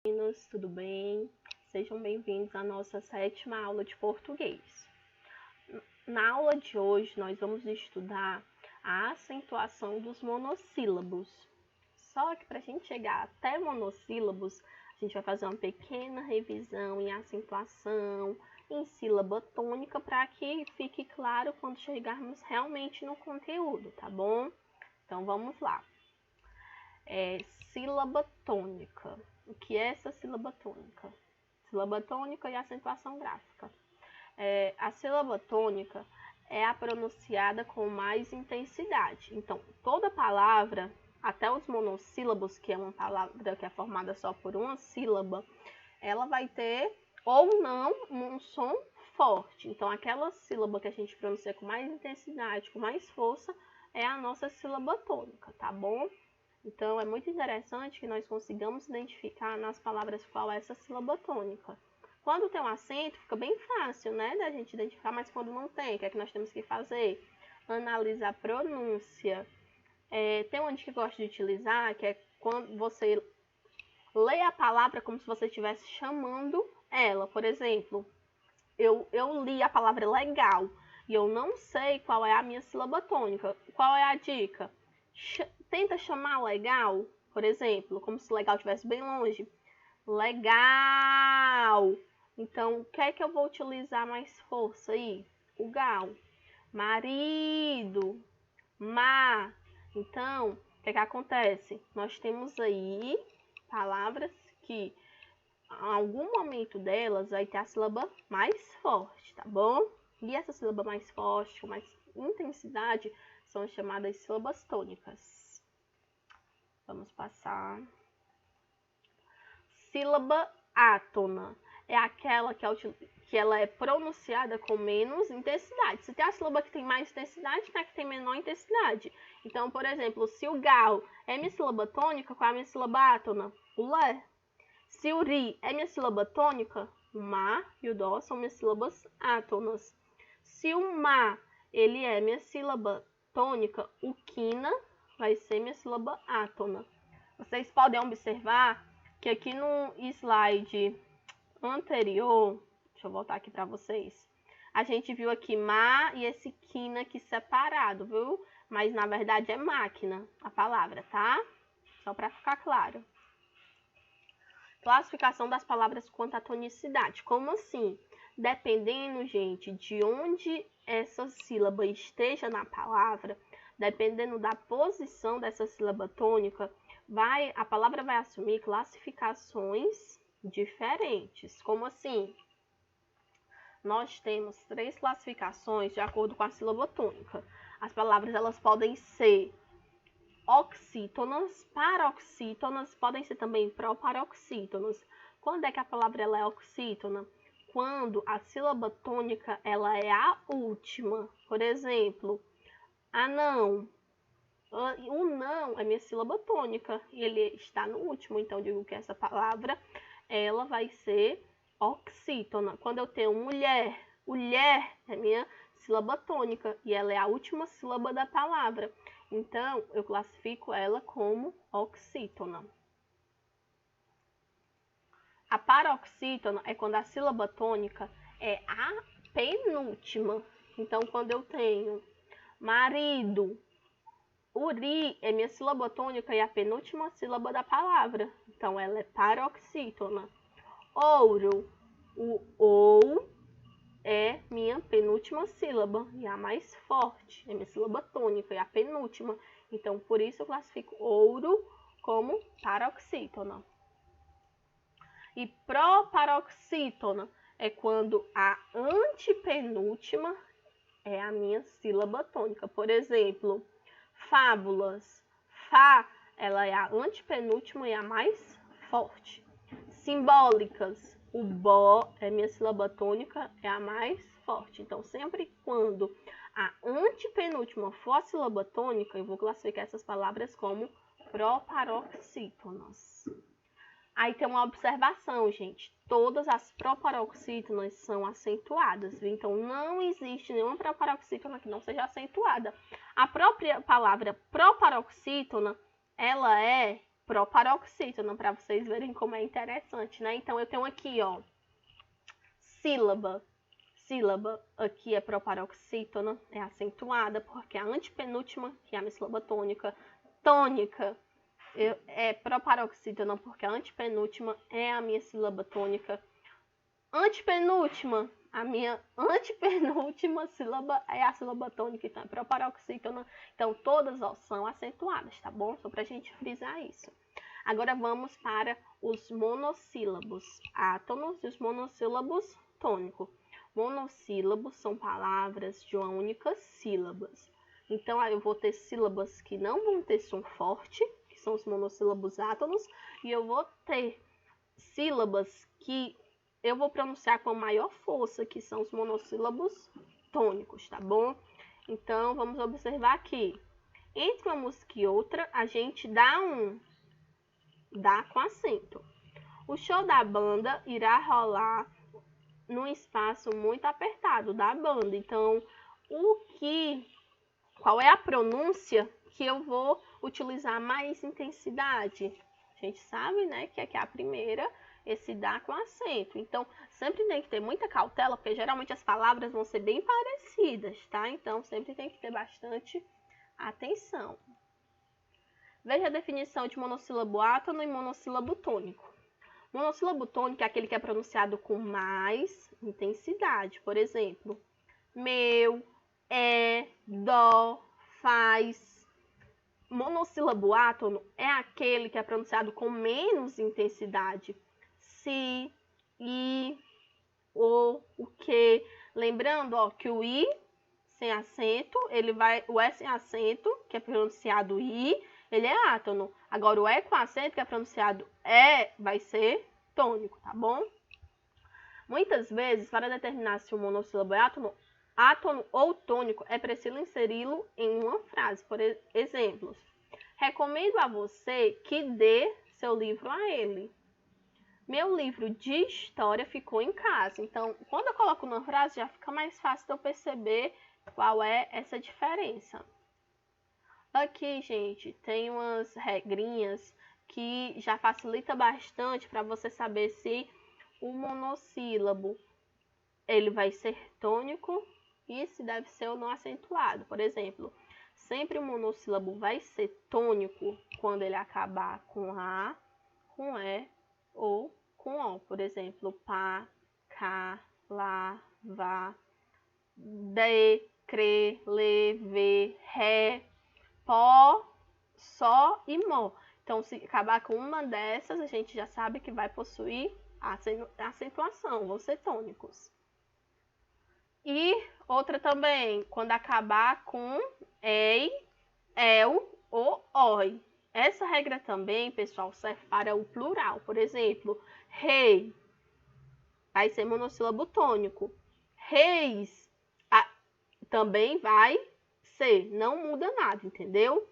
Meninos, tudo bem? Sejam bem-vindos à nossa 7ª aula de português. Na aula de hoje, nós vamos estudar a acentuação dos monossílabos. Só que para a gente chegar até monossílabos, a gente vai fazer uma pequena revisão em acentuação, em sílaba tônica, para que fique claro quando chegarmos realmente no conteúdo, tá bom? Então, vamos lá. Sílaba tônica. O que é essa sílaba tônica? Sílaba tônica e acentuação gráfica. A sílaba tônica é a pronunciada com mais intensidade. Então, toda palavra, até os monossílabos, que é uma palavra que é formada só por uma sílaba, ela vai ter ou não um som forte. Então, aquela sílaba que a gente pronuncia com mais intensidade, com mais força, é a nossa sílaba tônica, tá bom? Então, é muito interessante que nós consigamos identificar nas palavras qual é essa sílaba tônica. Quando tem um acento, fica bem fácil, né, da gente identificar, mas quando não tem, o que é que nós temos que fazer? Analisar a pronúncia. Tem uma dica que eu gosto de utilizar, que é quando você lê a palavra como se você estivesse chamando ela. Por exemplo, eu li a palavra legal e eu não sei qual é a minha sílaba tônica. Qual é a dica? Tenta chamar legal, por exemplo, como se legal estivesse bem longe. Legal! Então, o que é que eu vou utilizar mais força aí? O gal. Marido. Mar. Então, o que é que acontece? Nós temos aí palavras que, em algum momento delas, vai ter a sílaba mais forte, tá bom? E essa sílaba mais forte, com mais intensidade, são chamadas sílabas tônicas. Vamos passar. Sílaba átona é aquela que ela é pronunciada com menos intensidade. Se tem a sílaba que tem mais intensidade, tem a que tem menor intensidade. Então, por exemplo, se o gal é minha sílaba tônica, qual é a minha sílaba átona? O lé. Se o ri é minha sílaba tônica, o má e o dó são minhas sílabas átonas. Se o má ele é minha sílaba tônica, o quina vai ser minha sílaba átona. Vocês podem observar que aqui no slide anterior, deixa eu voltar aqui para vocês, a gente viu aqui má e esse quina aqui separado, viu? Mas na verdade é máquina a palavra, tá? Só para ficar claro. Classificação das palavras quanto à tonicidade. Como assim? Dependendo, gente, de onde essa sílaba esteja na palavra, dependendo da posição dessa sílaba tônica, a palavra vai assumir classificações diferentes. Como assim? Nós temos 3 classificações de acordo com a sílaba tônica. As palavras elas podem ser oxítonas, paroxítonas, podem ser também proparoxítonas. Quando é que a palavra ela é oxítona? Quando a sílaba tônica ela é a última. Por exemplo, anão. O não é minha sílaba tônica e ele está no último, então eu digo que essa palavra ela vai ser oxítona. Quando eu tenho mulher, mulher é minha sílaba tônica e ela é a última sílaba da palavra. Então, eu classifico ela como oxítona. A paroxítona é quando a sílaba tônica é a penúltima. Então, quando eu tenho marido, o ri é minha sílaba tônica e a penúltima sílaba da palavra. Então, ela é paroxítona. Ouro, o ou é minha penúltima sílaba e a mais forte. É minha sílaba tônica e a penúltima. Então, por isso eu classifico ouro como paroxítona. E proparoxítona é quando a antepenúltima é a minha sílaba tônica. Por exemplo, fábulas. Fá, ela é a antepenúltima e a mais forte. Simbólicas. O bó é minha sílaba tônica, é a mais forte. Então, sempre quando a antepenúltima for a sílaba tônica, eu vou classificar essas palavras como proparoxítonas. Aí tem uma observação, gente. Todas as proparoxítonas são acentuadas, viu? Então, não existe nenhuma proparoxítona que não seja acentuada. A própria palavra proparoxítona, ela é proparoxítona, para vocês verem como é interessante, né? Então, eu tenho aqui, ó, sílaba. Sílaba aqui é proparoxítona, é acentuada, porque a antepenúltima, que é a minha sílaba tônica, tônica, é proparoxítona, porque a antepenúltima é a minha sílaba tônica. Antepenúltima, a minha antepenúltima sílaba é a sílaba tônica, então é proparoxítona. Então, todas ó, são acentuadas, tá bom? Só pra gente frisar isso. Agora, vamos para os monossílabos átonos e os monossílabos tônicos. Monossílabos são palavras de uma única sílaba. Então, eu vou ter sílabas que não vão ter som forte, que são os monossílabos átonos, e eu vou ter sílabas que eu vou pronunciar com maior força, que são os monossílabos tônicos, tá bom? Então, vamos observar aqui. Entre uma música e outra, a gente dá com acento. O show da banda irá rolar num espaço muito apertado da banda. Então, qual é a pronúncia que eu vou utilizar mais intensidade? A gente sabe, né, que aqui é a primeira, esse dá com acento. Então, sempre tem que ter muita cautela, porque geralmente as palavras vão ser bem parecidas, tá? Então, sempre tem que ter bastante atenção. Veja a definição de monossílabo átono e monossílabo tônico. Monossílabo tônico é aquele que é pronunciado com mais intensidade. Por exemplo, meu, dó, faz. Monossílabo átono é aquele que é pronunciado com menos intensidade. Se, i, o que. Lembrando, ó, que o i sem acento, o e sem acento, que é pronunciado i, ele é átono. Agora, o e com acento, que é pronunciado vai ser tônico, tá bom? Muitas vezes, para determinar se o monossílabo é átono ou tônico, é preciso inseri-lo em uma frase. Por exemplo, recomendo a você que dê seu livro a ele. Meu livro de história ficou em casa. Então, quando eu coloco numa frase, já fica mais fácil de eu perceber qual é essa diferença. Aqui, gente, tem umas regrinhas que já facilita bastante para você saber se o monossílabo ele vai ser tônico e se deve ser ou não acentuado. Por exemplo, sempre o monossílabo vai ser tônico quando ele acabar com A, com E ou com O. Por exemplo, pá, cá, lá, vá, de, cre, le, ve, ré, pó, só e mó. Então, se acabar com uma dessas, a gente já sabe que vai possuir acentuação, vão ser tônicos. E outra também, quando acabar com ei, el ou oi. Essa regra também, pessoal, serve para o plural. Por exemplo, rei vai ser monossílabo tônico. Reis também vai ser, não muda nada, entendeu?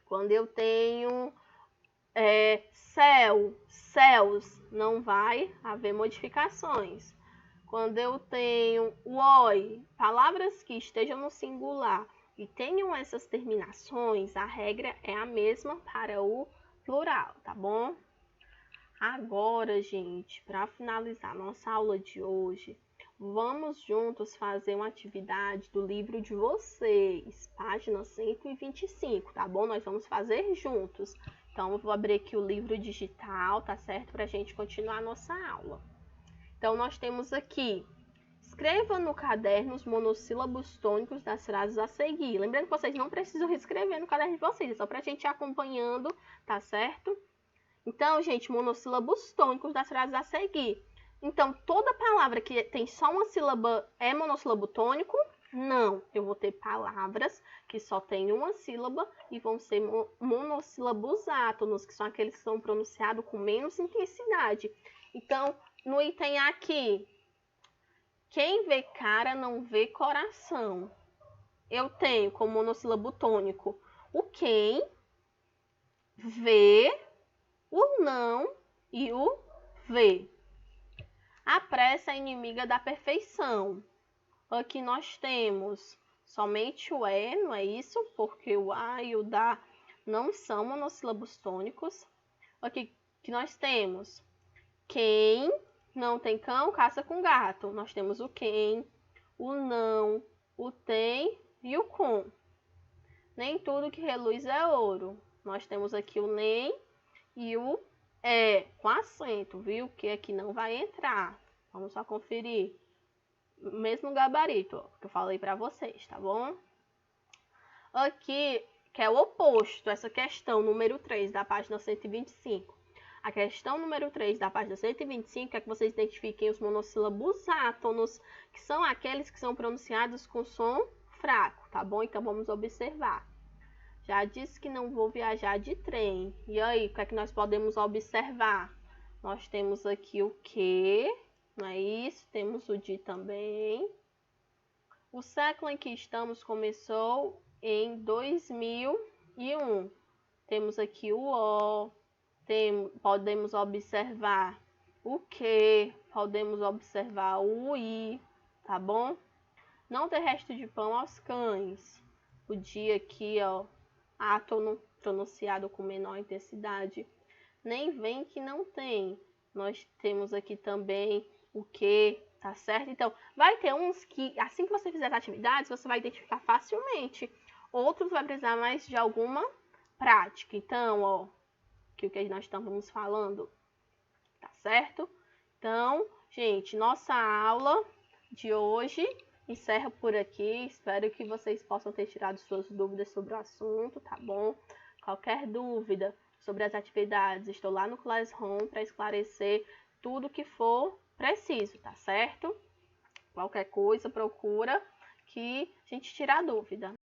Quando eu tenho céu, céus, não vai haver modificações. Quando eu tenho o oi, palavras que estejam no singular e tenham essas terminações, a regra é a mesma para o plural, tá bom? Agora, gente, para finalizar nossa aula de hoje, vamos juntos fazer uma atividade do livro de vocês, página 125, tá bom? Nós vamos fazer juntos. Então, eu vou abrir aqui o livro digital, tá certo? Para a gente continuar a nossa aula. Então, nós temos aqui, escreva no caderno os monossílabos tônicos das frases a seguir. Lembrando que vocês não precisam escrever no caderno de vocês, é só para a gente ir acompanhando, tá certo? Então, gente, monossílabos tônicos das frases a seguir. Então, toda palavra que tem só uma sílaba é monossílabo tônico? Não. Eu vou ter palavras que só tem uma sílaba e vão ser monossílabos átonos, que são aqueles que são pronunciados com menos intensidade. Então, no item aqui, quem vê cara não vê coração. Eu tenho como monossílabo tônico o quem, vê, o não e o vê. A pressa é inimiga da perfeição. Aqui nós temos somente o não é isso? Porque o a e o da não são monossílabos tônicos. Aqui que nós temos quem não tem cão, caça com gato. Nós temos o quem, o não, o tem e o com. Nem tudo que reluz é ouro. Nós temos aqui o nem e o é, com acento, viu? Que aqui não vai entrar. Vamos só conferir. Mesmo gabarito, ó, que eu falei para vocês, tá bom? Aqui, que é o oposto, essa questão número 3 da página 125. A questão número 3 da página 125 é que vocês identifiquem os monossílabos átonos, que são aqueles que são pronunciados com som fraco, tá bom? Então, vamos observar. Já disse que não vou viajar de trem. E aí, o que é que nós podemos observar? Nós temos aqui o que, não é isso? Temos o de também. O século em que estamos começou em 2001. Temos aqui o O, podemos observar o que, podemos observar o I, tá bom? Não ter resto de pão aos cães. O dia aqui, ó, átono pronunciado com menor intensidade. Nem vem que não tem. Nós temos aqui também o que, tá certo? Então, vai ter uns que, assim que você fizer as atividades, você vai identificar facilmente. Outros vai precisar mais de alguma prática. Então, ó, que o que nós estamos falando, tá certo? Então, gente, nossa aula de hoje encerra por aqui. Espero que vocês possam ter tirado suas dúvidas sobre o assunto, tá bom? Qualquer dúvida sobre as atividades, estou lá no Classroom para esclarecer tudo que for preciso, tá certo? Qualquer coisa, procura que a gente tira a dúvida.